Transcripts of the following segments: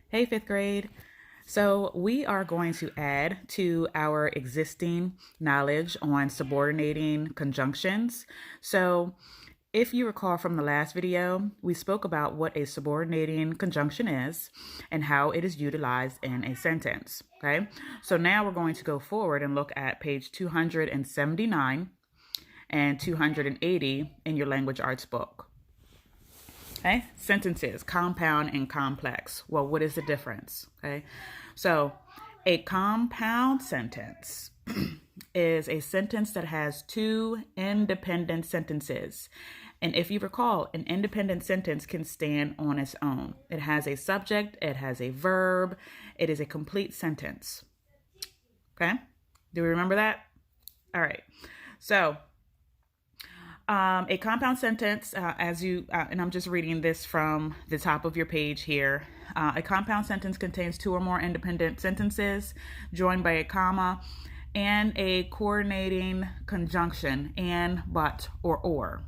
Hey, fifth grade. So, we are going to add to our existing knowledge on subordinating conjunctions. So, if you recall from the last video, we spoke about what a subordinating conjunction is and how it is utilized in a sentence. Okay, so now we're going to go forward and look at page 279 and 280 in your language arts book. Okay, sentences, compound and complex. Well, what is the difference? Okay, so a compound sentence is a sentence that has two independent sentences. And if you recall, an independent sentence can stand on its own. It has a subject, it has a verb, it is a complete sentence. Okay, do we remember that? All right, so a compound sentence, and I'm just reading this from the top of your page here. A compound sentence contains two or more independent sentences joined by a comma and a coordinating conjunction and, but, or.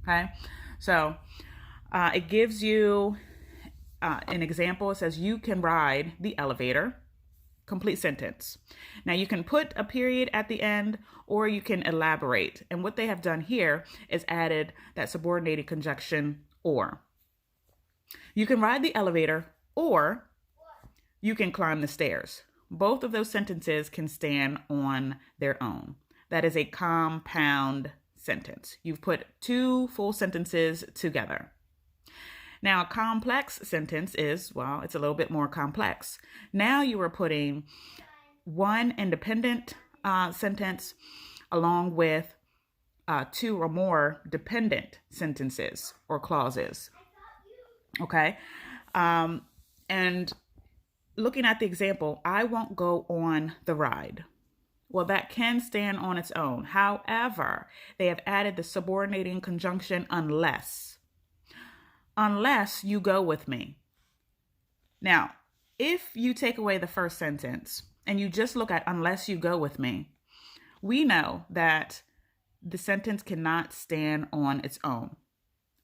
Okay, so it gives you an example. It says, you can ride the elevator. Complete sentence. Now you can put a period at the end or you can elaborate. And what they have done here is added that subordinated conjunction or. You can ride the elevator or you can climb the stairs. Both of those sentences can stand on their own. That is a compound sentence. You've put two full sentences together. Now, a complex sentence is, well, it's a little bit more complex. Now you are putting one independent sentence along with two or more dependent sentences or clauses. Okay. And looking at the example, I won't go on the ride. Well, that can stand on its own. However, they have added the subordinating conjunction unless you go with me. Now, if you take away the first sentence and you just look at unless you go with me, we know that the sentence cannot stand on its own.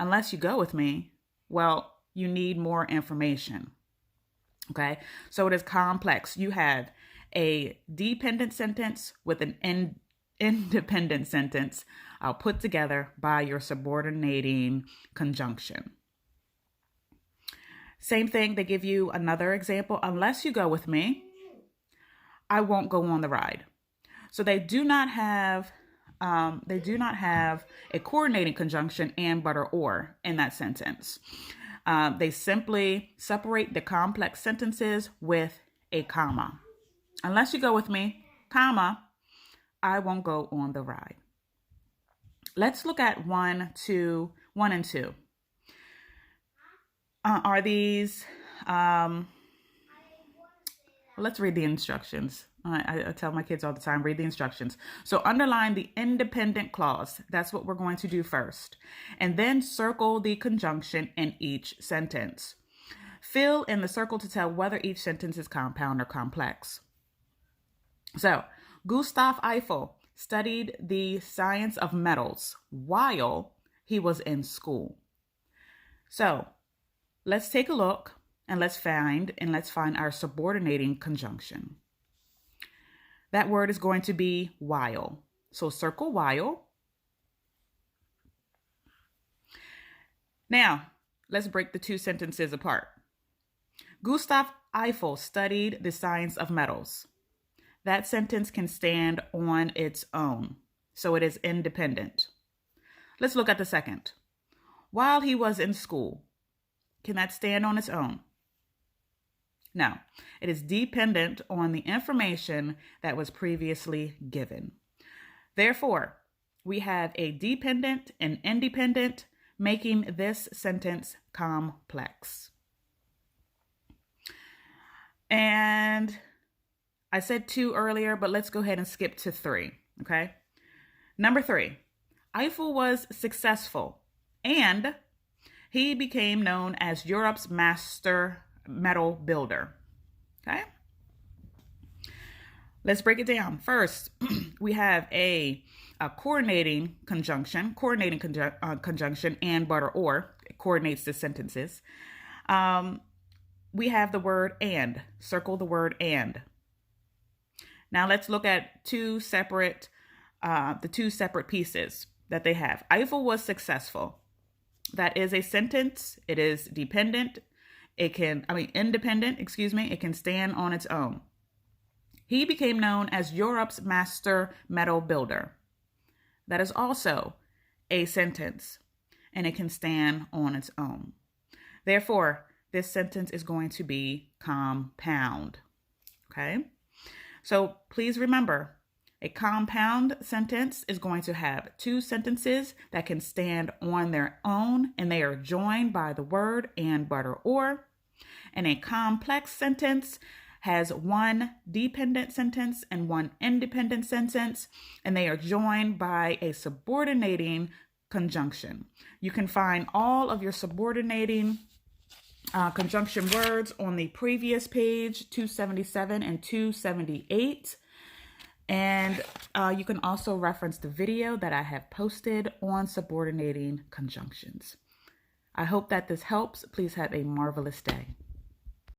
Unless you go with me, well, you need more information. Okay, so it is complex. You have a dependent sentence with an independent sentence put together by your subordinating conjunction. Same thing, they give you another example. Unless you go with me, I won't go on the ride. So they do not have a coordinating conjunction and, but, or in that sentence. They simply separate the complex sentences with a comma. Unless you go with me, comma, I won't go on the ride. Let's look at 1 and 2. Are these, let's read the instructions. I tell my kids all the time, read the instructions. So underline the independent clause. That's what we're going to do first. And then circle the conjunction in each sentence. Fill in the circle to tell whether each sentence is compound or complex. So Gustav Eiffel studied the science of metals while he was in school. So let's take a look and let's find our subordinating conjunction. That word is going to be while. So circle while. Now, let's break the two sentences apart. Gustav Eiffel studied the science of metals. That sentence can stand on its own, so it is independent. Let's look at the second. While he was in school. Can that stand on its own? No, it is dependent on the information that was previously given. Therefore, we have a dependent and independent, making this sentence complex. And I said 2 earlier, but let's go ahead and skip to 3, okay? Number 3, Eiffel was successful and he became known as Europe's master metal builder. Okay? Let's break it down. First, we have a coordinating conjunction, conjunction and, but, or. It coordinates the sentences. we have the word and. Circle the word and. Now let's look at the two separate pieces that they have. Eiffel was successful. That is a sentence. It is independent. It can stand on its own. He became known as Europe's master metal builder. That is also a sentence, and it can stand on its own. Therefore, this sentence is going to be compound. Okay? So please remember, a compound sentence is going to have two sentences that can stand on their own, and they are joined by the word and, but, or. And a complex sentence has one dependent sentence and one independent sentence, and they are joined by a subordinating conjunction. You can find all of your subordinating conjunction words on the previous page, 277 and 278. And you can also reference the video that I have posted on subordinating conjunctions. I hope that this helps. Please have a marvelous day.